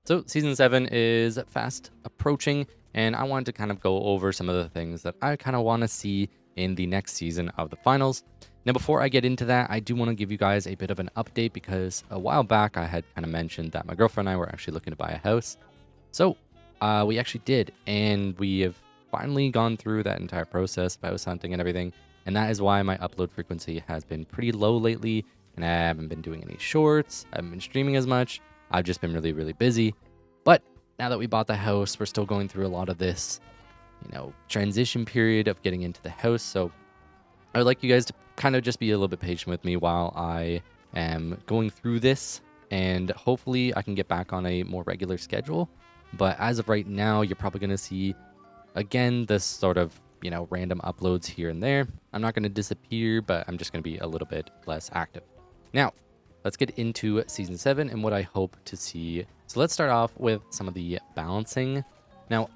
So Season 7 is fast approaching, and I wanted to kind of go over some of the things that I kind of want to see in the next season of the finals. Now, before I get into that, I do want to give you guys a bit of an update because a while back I had kind of mentioned that my girlfriend and I were actually looking to buy a house. So we actually did, and we have finally gone through that entire process of house hunting and everything. And that is why my upload frequency has been pretty low lately, and I haven't been doing any shorts, I haven't been streaming as much. I've just been really, really busy. But now that we bought the house, we're still going through a lot of this, transition period of getting into the house. So I would like you guys to kind of just be a little bit patient with me while I am going through this. And hopefully I can get back on a more regular schedule. But as of right now, you're probably going to see, again, this sort of, random uploads here and there. I'm not going to disappear, but I'm just going to be a little bit less active. Now, let's get into Season 7 and what I hope to see. So let's start off with some of the balancing. Now,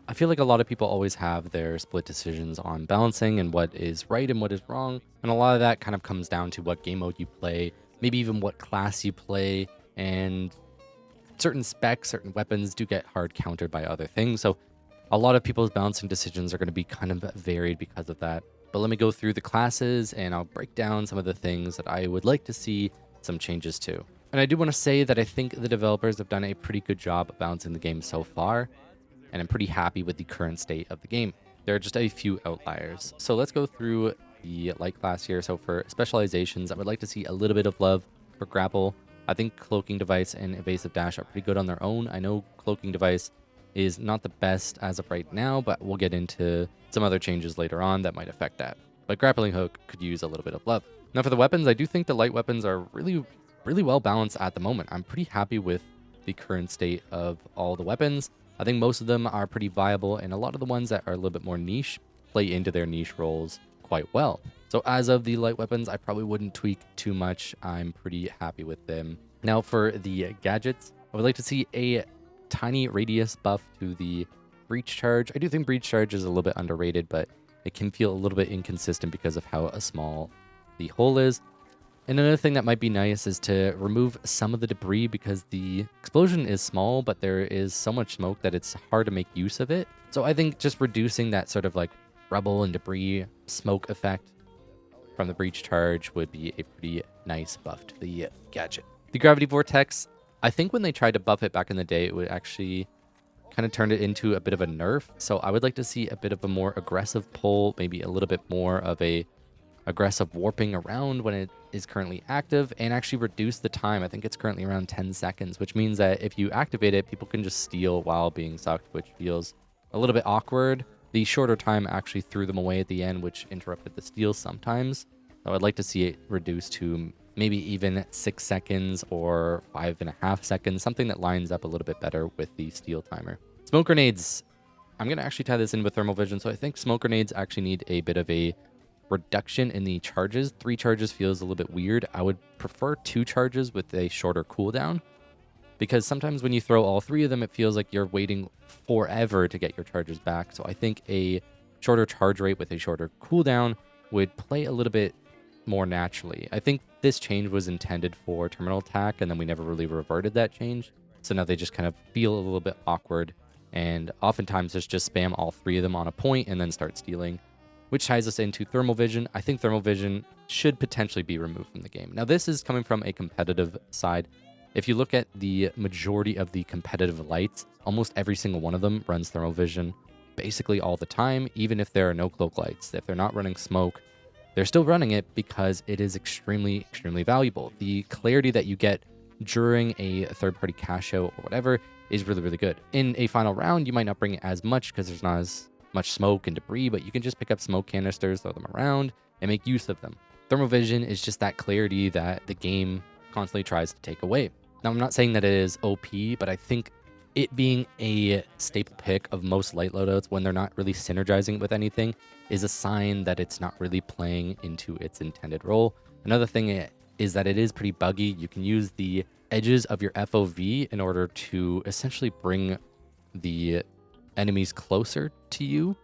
I feel like a lot of people always have their split decisions on balancing and what is right and what is wrong. And a lot of that kind of comes down to what game mode you play, maybe even what class you play, and certain specs, certain weapons do get hard countered by other things. So a lot of people's balancing decisions are going to be kind of varied because of that. But let me go through the classes and I'll break down some of the things that I would like to see some changes to. And I do want to say that I think the developers have done a pretty good job of balancing the game so far, and I'm pretty happy with the current state of the game. There are just a few outliers. So let's go through the light class here. So for specializations, I would like to see a little bit of love for grapple. I think cloaking device and evasive dash are pretty good on their own. I know cloaking device is not the best as of right now, but we'll get into some other changes later on that might affect that. But grappling hook could use a little bit of love. Now for the weapons, I do think the light weapons are really well balanced at the moment. I'm pretty happy with the current state of all the weapons. I think most of them are pretty viable, and a lot of the ones that are a little bit more niche play into their niche roles quite well. So as of the light weapons, I probably wouldn't tweak too much. I'm pretty happy with them. Now for the gadgets, I would like to see a tiny radius buff to the breach charge. I do think breach charge is a little bit underrated, but it can feel a little bit inconsistent because of how small the hole is. And another thing that might be nice is to remove some of the debris because the explosion is small, but there is so much smoke that it's hard to make use of it. So I think just reducing that sort of like rubble and debris smoke effect from the breach charge would be a pretty nice buff to the gadget. The gravity vortex, I think when they tried to buff it back in the day, it would actually kind of turn it into a bit of a nerf. So I would like to see a bit of a more aggressive pull, maybe a little bit more of a aggressive warping around when it is currently active, and actually reduce the time. I think it's currently around 10 seconds, which means that if you activate it, people can just steal while being sucked, which feels a little bit awkward. The shorter time actually threw them away at the end, which interrupted the steals sometimes. So I'd like to see it reduced to maybe even 6 seconds or 5.5 seconds, something that lines up a little bit better with the steal timer. Smoke grenades. I'm going to actually tie this in with thermal vision. So I think smoke grenades actually need a bit of a reduction in the charges. 3 charges feels a little bit weird. I would prefer 2 charges with a shorter cooldown, because sometimes when you throw all 3 of them, it feels like you're waiting forever to get your charges back. So I think a shorter charge rate with a shorter cooldown would play a little bit more naturally. I think this change was intended for terminal attack, and then we never really reverted that change. So now they just kind of feel a little bit awkward, and oftentimes it's just spam all 3 of them on a point and then start stealing, which ties us into thermal vision. I think thermal vision should potentially be removed from the game. Now, this is coming from a competitive side. If you look at the majority of the competitive lights, almost every single one of them runs thermal vision basically all the time, even if there are no cloak lights. If they're not running smoke, they're still running it because it is extremely valuable. The clarity that you get during a third-party cash out or whatever is really good. In a final round, you might not bring it as much because there's not as much smoke and debris, but you can just pick up smoke canisters, throw them around, and make use of them. Thermal vision is just that clarity that the game constantly tries to take away. Now, I'm not saying that it is OP, but I think it being a staple pick of most light loadouts when they're not really synergizing with anything is a sign that it's not really playing into its intended role. Another thing is that it is pretty buggy. You can use the edges of your FOV in order to essentially bring the enemies closer to you,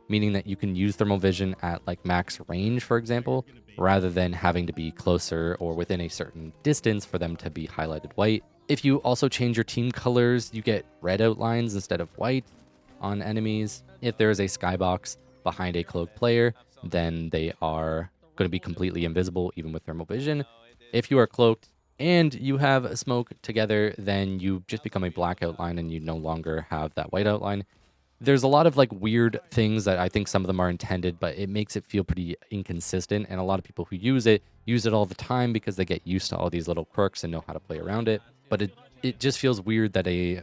meaning that you can use thermal vision at like max range, for example, rather than having to be closer or within a certain distance for them to be highlighted white. If you also change your team colors, you get red outlines instead of white on enemies. If there is a skybox behind a cloaked player, then they are going to be completely invisible even with thermal vision. If you are cloaked and you have smoke together, then you just become a black outline and you no longer have that white outline. There's a lot of like weird things that I think some of them are intended, but it makes it feel pretty inconsistent. And a lot of people who use it all the time because they get used to all these little quirks and know how to play around it. But it just feels weird that a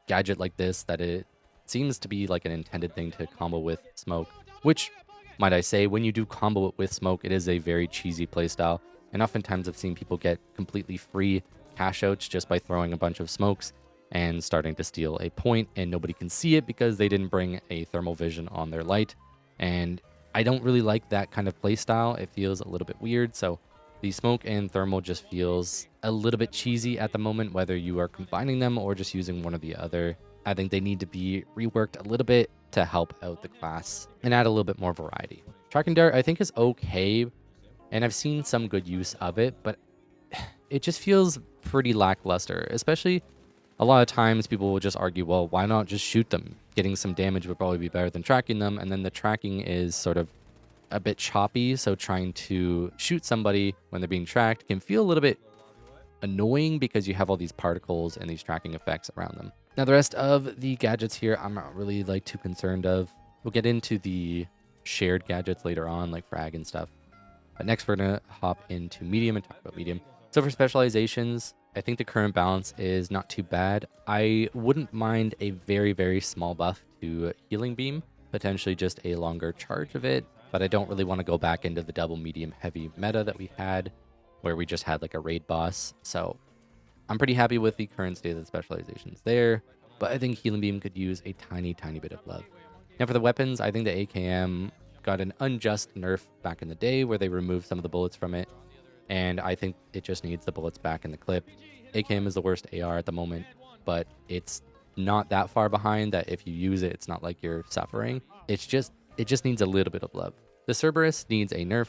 gadget like this, that it seems to be like an intended thing to combo with smoke, which, might I say, when you do combo it with smoke, it is a very cheesy playstyle. And oftentimes I've seen people get completely free cash outs just by throwing a bunch of smokes and starting to steal a point, and nobody can see it because they didn't bring a thermal vision on their light. And I don't really like that kind of playstyle. It feels a little bit weird. So the smoke and thermal just feels a little bit cheesy at the moment, whether you are combining them or just using one or the other. I think they need to be reworked a little bit to help out the class and add a little bit more variety. Tracking dart I think is okay, and I've seen some good use of it, but it just feels pretty lackluster. Especially a lot of times people will just argue, well, why not just shoot them? Getting some damage would probably be better than tracking them, and then the tracking is sort of a bit choppy, so trying to shoot somebody when they're being tracked can feel a little bit annoying because you have all these particles and these tracking effects around them. Now, the rest of the gadgets here, I'm not really like too concerned of. We'll get into the shared gadgets later on, like frag and stuff. But next, we're going to hop into medium and talk about medium. So for specializations, I think the current balance is not too bad. I wouldn't mind a very, very small buff to healing beam, potentially just a longer charge of it, but I don't really want to go back into the double medium heavy meta that we had, where we just had like a raid boss. So I'm pretty happy with the current state of the specializations there, but I think healing beam could use a tiny, tiny bit of love. Now for the weapons, I think the AKM got an unjust nerf back in the day where they removed some of the bullets from it, and I think it just needs the bullets back in the clip. AKM is the worst AR at the moment, but it's not that far behind that if you use it, it's not like you're suffering. It just needs a little bit of love. The Cerberus needs a nerf.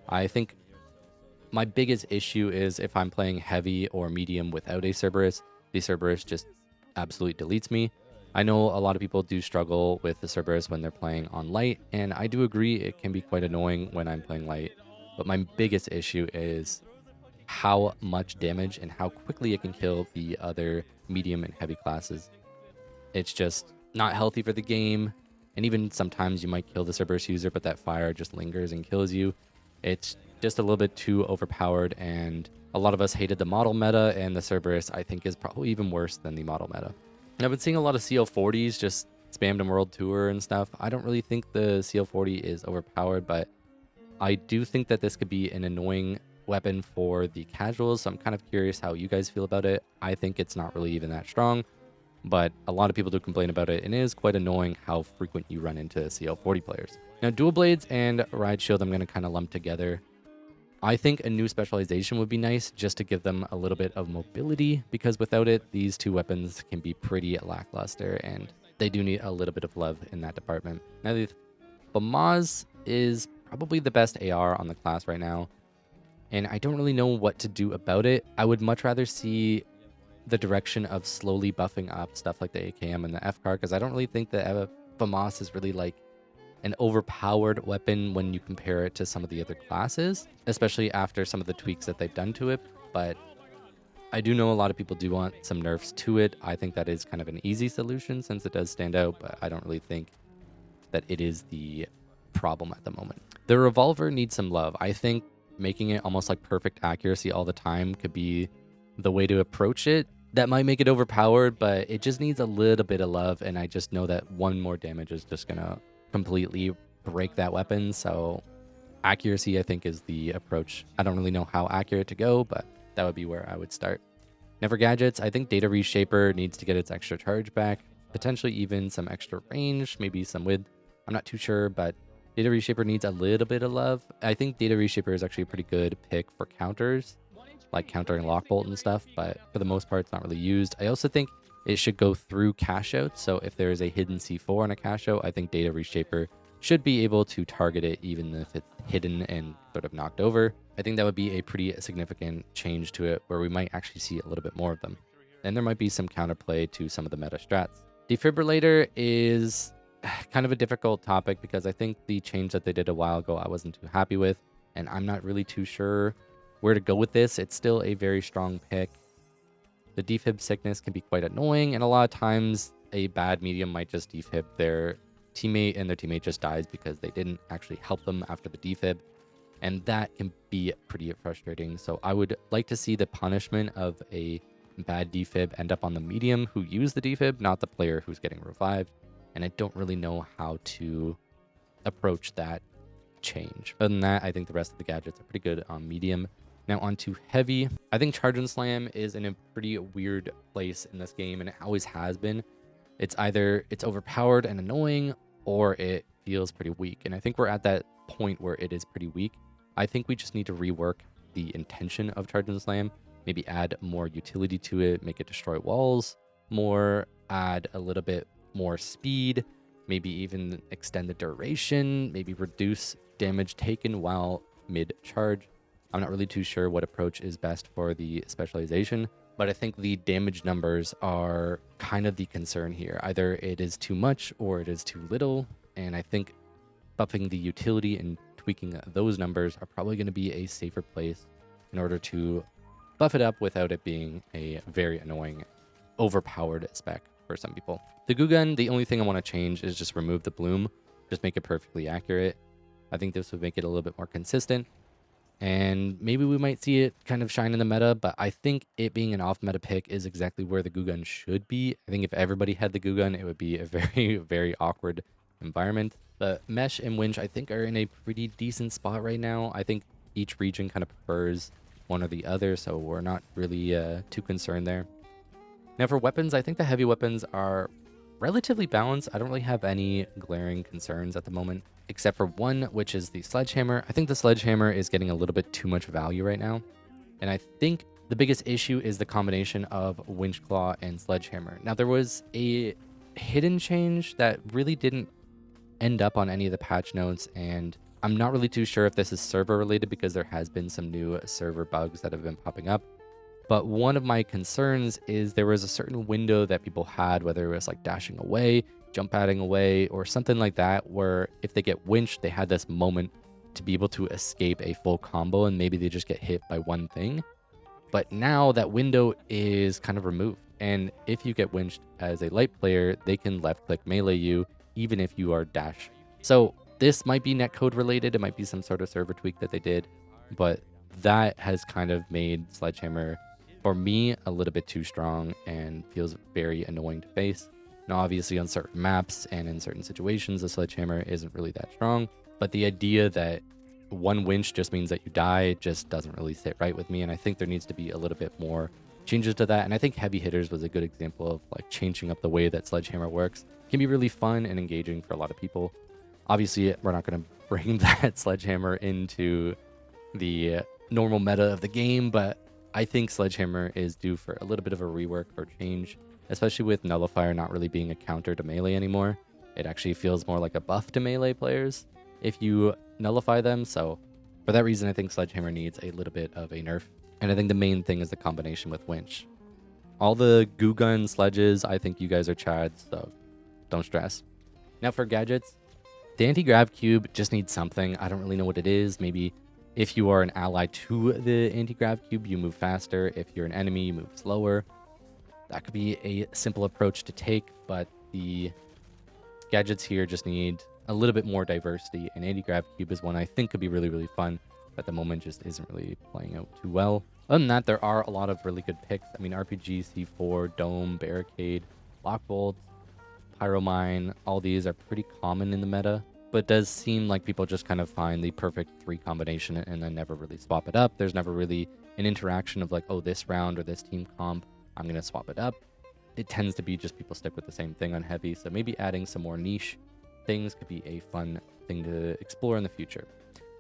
I think my biggest issue is if I'm playing heavy or medium without a Cerberus, the Cerberus just absolutely deletes me. I know a lot of people do struggle with the Cerberus when they're playing on light, and I do agree it can be quite annoying when I'm playing light. But my biggest issue is how much damage and how quickly it can kill the other medium and heavy classes. It's just not healthy for the game, and even sometimes you might kill the Cerberus user, but that fire just lingers and kills you. It's just a little bit too overpowered, and a lot of us hated the model meta, and the Cerberus I think is probably even worse than the model meta. And I've been seeing a lot of CL40s just spammed in World Tour and stuff. I don't really think the CL40 is overpowered, but I do think that this could be an annoying weapon for the casuals, so I'm kind of curious how you guys feel about it. I think it's not really even that strong, but a lot of people do complain about it, and it is quite annoying how frequent you run into CL40 players. Now, dual blades and ride shield I'm going to kind of lump together. I think a new specialization would be nice just to give them a little bit of mobility, because without it, these two weapons can be pretty lackluster, and they do need a little bit of love in that department. Now, the FAMAS is probably the best AR on the class right now, and I don't really know what to do about it. I would much rather see the direction of slowly buffing up stuff like the AKM and the FCAR, because I don't really think the FAMAS is really like an overpowered weapon when you compare it to some of the other classes, especially after some of the tweaks that they've done to it. But I do know a lot of people do want some nerfs to it. I think that is kind of an easy solution since it does stand out, but I don't really think that it is the problem at the moment. The revolver needs some love. I think making it almost like perfect accuracy all the time could be the way to approach it. That might make it overpowered, but it just needs a little bit of love, and I just know that one more damage is just gonna completely break that weapon. So accuracy I think is the approach. I don't really know how accurate to go, but that would be where I would start. Now for gadgets, I think Data Reshaper needs to get its extra charge back, potentially even some extra range, maybe some width. I'm not too sure, but Data Reshaper needs a little bit of love. I think Data Reshaper is actually a pretty good pick for counters, like countering Lockbolt and stuff, but for the most part, it's not really used. I also think it should go through cash out. So if there is a hidden C4 on a cash out, I think Data Reshaper should be able to target it even if it's hidden and sort of knocked over. I think that would be a pretty significant change to it where we might actually see a little bit more of them. And there might be some counterplay to some of the meta strats. Defibrillator is kind of a difficult topic because I think the change that they did a while ago I wasn't too happy with, and I'm not really too sure where to go with this. It's still a very strong pick. The defib sickness can be quite annoying, and a lot of times a bad medium might just defib their teammate and their teammate just dies because they didn't actually help them after the defib, and that can be pretty frustrating. So I would like to see the punishment of a bad defib end up on the medium who used the defib, not the player who's getting revived, and I don't really know how to approach that change. Other than that, I think the rest of the gadgets are pretty good on medium. Now onto heavy. I think Charge and Slam is in a pretty weird place in this game, and it always has been. It's either it's overpowered and annoying, or it feels pretty weak. And I think we're at that point where it is pretty weak. I think we just need to rework the intention of Charge and Slam. Maybe add more utility to it, make it destroy walls more, add a little bit more speed, maybe even extend the duration, maybe reduce damage taken while mid-charge. I'm not really too sure what approach is best for the specialization, but I think the damage numbers are kind of the concern here. Either it is too much or it is too little, and I think buffing the utility and tweaking those numbers are probably going to be a safer place in order to buff it up without it being a very annoying, overpowered spec for some people. The Goo Gun, the only thing I want to change is just remove the bloom, just make it perfectly accurate. I think this would make it a little bit more consistent, and maybe we might see it kind of shine in the meta, but I think it being an off-meta pick is exactly where the Goo Gun should be. I think if everybody had the Goo Gun, it would be a very, very awkward environment. But Mesh and Winch, I think, are in a pretty decent spot right now. I think each region kind of prefers one or the other, so we're not really too concerned there. Now for weapons, I think the heavy weapons are relatively balanced. I don't really have any glaring concerns at the moment, except for one, which is the Sledgehammer. I think the Sledgehammer is getting a little bit too much value right now, and I think the biggest issue is the combination of Winch Claw and Sledgehammer. Now there was a hidden change that really didn't end up on any of the patch notes, and I'm not really too sure if this is server related because there has been some new server bugs that have been popping up. But one of my concerns is there was a certain window that people had, whether it was like dashing away, jump padding away, or something like that, where if they get winched, they had this moment to be able to escape a full combo, and maybe they just get hit by one thing. But now that window is kind of removed. And if you get winched as a light player, they can left click melee you, even if you are dash. So this might be netcode related. It might be some sort of server tweak that they did, but that has kind of made Sledgehammer, for me, a little bit too strong and feels very annoying to face. Now, obviously, on certain maps and in certain situations, the Sledgehammer isn't really that strong, but the idea that one winch just means that you die just doesn't really sit right with me, and I think there needs to be a little bit more changes to that. And I think Heavy Hitters was a good example of like changing up the way that Sledgehammer works. It can be really fun and engaging for a lot of people. Obviously, we're not going to bring that Sledgehammer into the normal meta of the game, but I think Sledgehammer is due for a little bit of a rework or change, especially with Nullifier not really being a counter to melee anymore. It actually feels more like a buff to melee players if you nullify them. So for that reason, I think Sledgehammer needs a little bit of a nerf. And I think the main thing is the combination with Winch. All the Goo Gun sledges, I think you guys are chads, so don't stress. Now for gadgets, the anti-grav cube just needs something. I don't really know what it is. Maybe if you are an ally to the anti-grav cube, you move faster. If you're an enemy, you move slower. That could be a simple approach to take, but the gadgets here just need a little bit more diversity. And anti-grav cube is one I think could be really, really fun, but at the moment just isn't really playing out too well. Other than that, there are a lot of really good picks. I mean, RPG, C4, Dome, Barricade, Lock Bolt, Pyromine, all these are pretty common in the meta, but it does seem like people just kind of find the perfect 3 combination and then never really swap it up. There's never really an interaction of like, oh, this round or this team comp, I'm going to swap it up. It tends to be just people stick with the same thing on heavy, so maybe adding some more niche things could be a fun thing to explore in the future.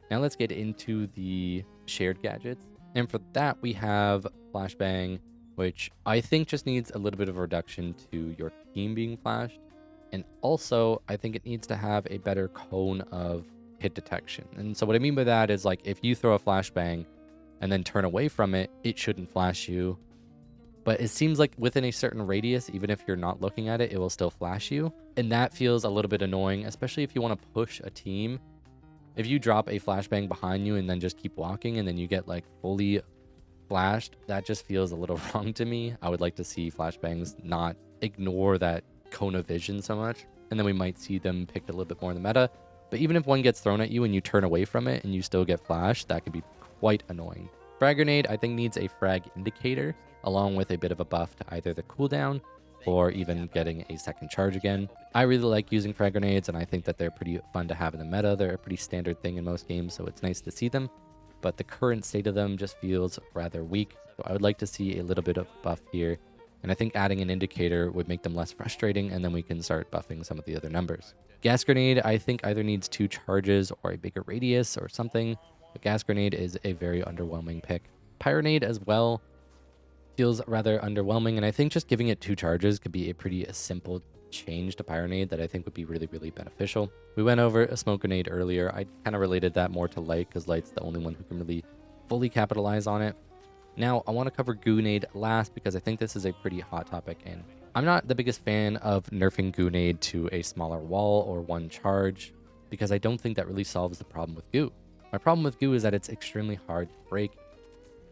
Now let's get into the shared gadgets. And for that, we have Flashbang, which I think just needs a little bit of a reduction to your team being flashed. And also, I think it needs to have a better cone of hit detection. And so what I mean by that is, like, if you throw a flashbang and then turn away from it, it shouldn't flash you. But it seems like within a certain radius, even if you're not looking at it, it will still flash you. And that feels a little bit annoying, especially if you want to push a team. If you drop a flashbang behind you and then just keep walking and then you get like fully flashed, that just feels a little wrong to me. I would like to see flashbangs not ignore that cone of vision so much. And then we might see them picked a little bit more in the meta. But even if one gets thrown at you and you turn away from it and you still get flashed, that could be quite annoying. Frag grenade, I think, needs a frag indicator along with a bit of a buff to either the cooldown or even getting a second charge again. I really like using frag grenades, and I think that they're pretty fun to have in the meta. They're a pretty standard thing in most games, so it's nice to see them. But the current state of them just feels rather weak, so I would like to see a little bit of buff here. And I think adding an indicator would make them less frustrating, and then we can start buffing some of the other numbers. Gas grenade, I think, either needs 2 charges or a bigger radius or something. But gas grenade is a very underwhelming pick. Pyronade as well feels rather underwhelming, and I think just giving it 2 charges could be a pretty simple change to Pyronade that I think would be really, really beneficial. We went over a smoke grenade earlier. I kind of related that more to Light because Light's the only one who can really fully capitalize on it. Now, I want to cover Grenade last because I think this is a pretty hot topic, and I'm not the biggest fan of nerfing Grenade to a smaller wall or 1 charge because I don't think that really solves the problem with Goo. My problem with Goo is that it's extremely hard to break,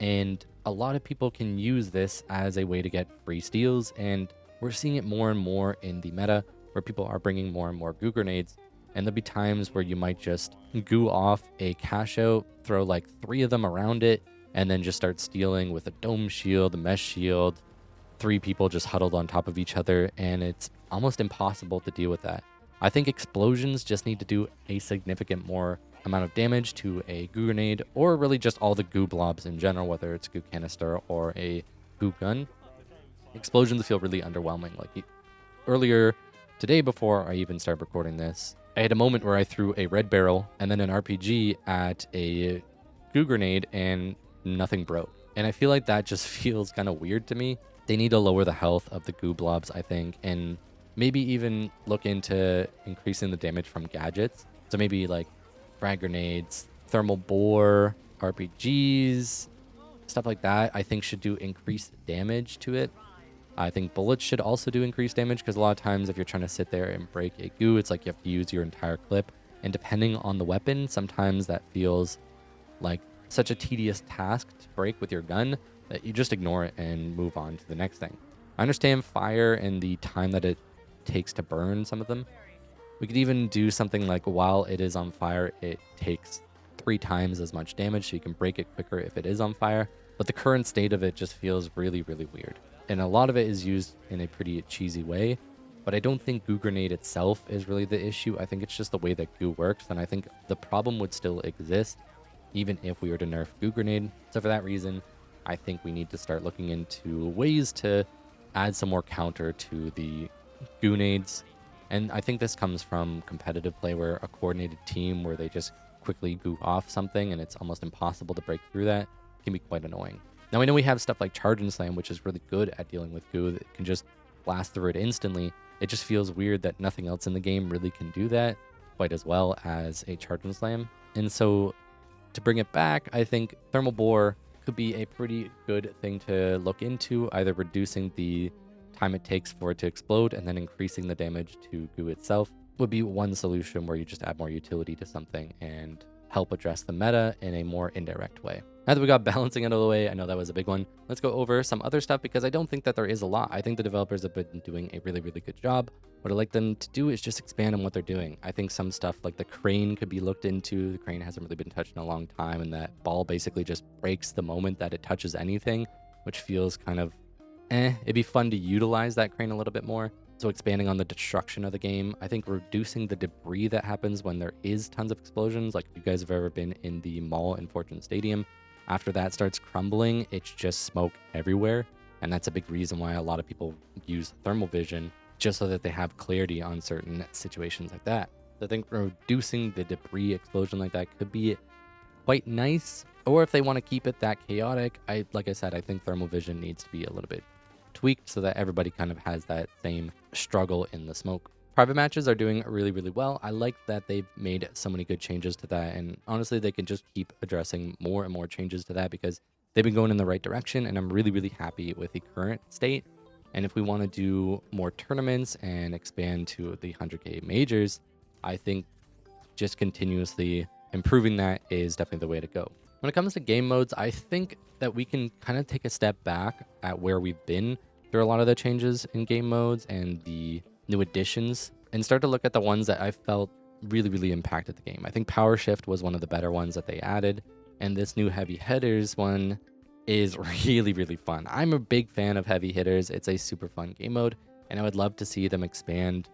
and a lot of people can use this as a way to get free steals, and we're seeing it more and more in the meta where people are bringing more and more Goo grenades, and there'll be times where you might just Goo off a cash out, throw like 3 of them around it, and then just start stealing with a dome shield, a mesh shield, 3 people just huddled on top of each other, and it's almost impossible to deal with that. I think explosions just need to do a significant more amount of damage to a Goo grenade, or really just all the Goo blobs in general, whether it's a Goo canister or a Goo gun. Explosions feel really underwhelming. Like earlier today, before I even started recording this, I had a moment where I threw a red barrel and then an RPG at a Goo grenade and nothing broke. And I feel like that just feels kind of weird to me. They need to lower the health of the Goo blobs, I think, and maybe even look into increasing the damage from gadgets. So maybe like frag grenades, thermal bore, RPGs, stuff like that, I think should do increased damage to it. I think bullets should also do increased damage because a lot of times if you're trying to sit there and break a Goo, it's like you have to use your entire clip. And depending on the weapon, sometimes that feels like such a tedious task to break with your gun that you just ignore it and move on to the next thing. I understand fire and the time that it takes to burn some of them. We could even do something like while it is on fire, it takes 3 times as much damage, so you can break it quicker if it is on fire. But the current state of it just feels really, really weird. And a lot of it is used in a pretty cheesy way, but I don't think Goo grenade itself is really the issue. I think it's just the way that Goo works, and I think the problem would still exist even if we were to nerf Goo grenade. So for that reason, I think we need to start looking into ways to add some more counter to the Goo grenades. And I think this comes from competitive play where a coordinated team where they just quickly Goo off something and it's almost impossible to break through that can be quite annoying. Now we know we have stuff like Charge and Slam, which is really good at dealing with Goo that can just blast through it instantly. It just feels weird that nothing else in the game really can do that quite as well as a Charge and Slam. And so to bring it back, I think Thermal Bore could be a pretty good thing to look into, either reducing the time it takes for it to explode and then increasing the damage to Goo itself would be one solution where you just add more utility to something and help address the meta in a more indirect way. Now that we got balancing out of the way, I know that was a big one. Let's go over some other stuff because I don't think that there is a lot. I think the developers have been doing a really, really good job. What I'd like them to do is just expand on what they're doing. I think some stuff like the crane could be looked into. The crane hasn't really been touched in a long time, and that ball basically just breaks the moment that it touches anything, which feels kind of It'd be fun to utilize that crane a little bit more. So expanding on the destruction of the game, I think reducing the debris that happens when there is tons of explosions. Like if you guys have ever been in the mall in Fortune Stadium, after that starts crumbling, it's just smoke everywhere. And that's a big reason why a lot of people use thermal vision, just so that they have clarity on certain situations like that. So I think reducing the debris explosion like that could be quite nice. Or if they want to keep it that chaotic, like I said, I think thermal vision needs to be a little bit tweaked so that everybody kind of has that same struggle in the smoke. Private matches are doing really, really well. I like that they've made so many good changes to that. And honestly, they can just keep addressing more and more changes to that because they've been going in the right direction. And I'm really, really happy with the current state. And if we want to do more tournaments and expand to the 100K majors, I think just continuously improving that is definitely the way to go. When it comes to game modes, I think that we can kind of take a step back at where we've been through a lot of the changes in game modes and the new additions and start to look at the ones that I felt really, really impacted the game. I think Power Shift was one of the better ones that they added, and this new Heavy Hitters one is really, really fun. I'm a big fan of Heavy Hitters. It's a super fun game mode, and I would love to see them expand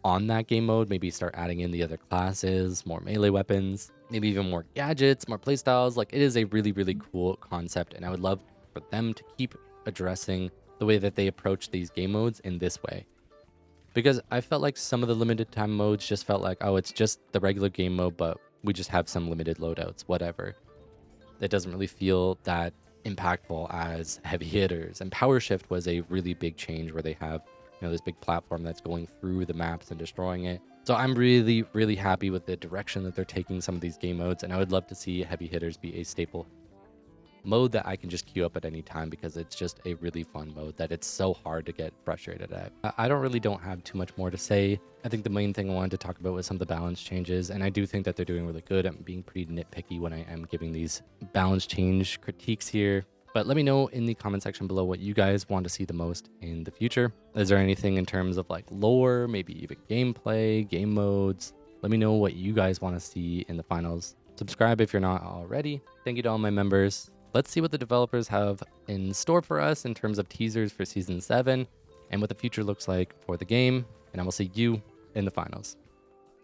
on that game mode, maybe start adding in the other classes, more melee weapons, maybe even more gadgets, more playstyles. Like, it is a really, really cool concept, and I would love for them to keep addressing the way that they approach these game modes in this way. Because I felt like some of the limited time modes just felt like, oh, it's just the regular game mode, but we just have some limited loadouts, whatever. It doesn't really feel that impactful as Heavy Hitters. And Power Shift was a really big change where they have, you know, this big platform that's going through the maps and destroying it. So I'm really, really happy with the direction that they're taking some of these game modes. And I would love to see Heavy Hitters be a staple mode that I can just queue up at any time because it's just a really fun mode that it's so hard to get frustrated at. I don't have too much more to say. I think the main thing I wanted to talk about was some of the balance changes, and I do think that they're doing really good. I'm being pretty nitpicky when I am giving these balance change critiques here. But let me know in the comment section below what you guys want to see the most in the future. Is there anything in terms of like lore, maybe even gameplay, game modes? Let me know what you guys want to see in the finals. Subscribe if you're not already. Thank you to all my members. Let's see what the developers have in store for us in terms of teasers for Season 7 and what the future looks like for the game. And I will see you in the finals.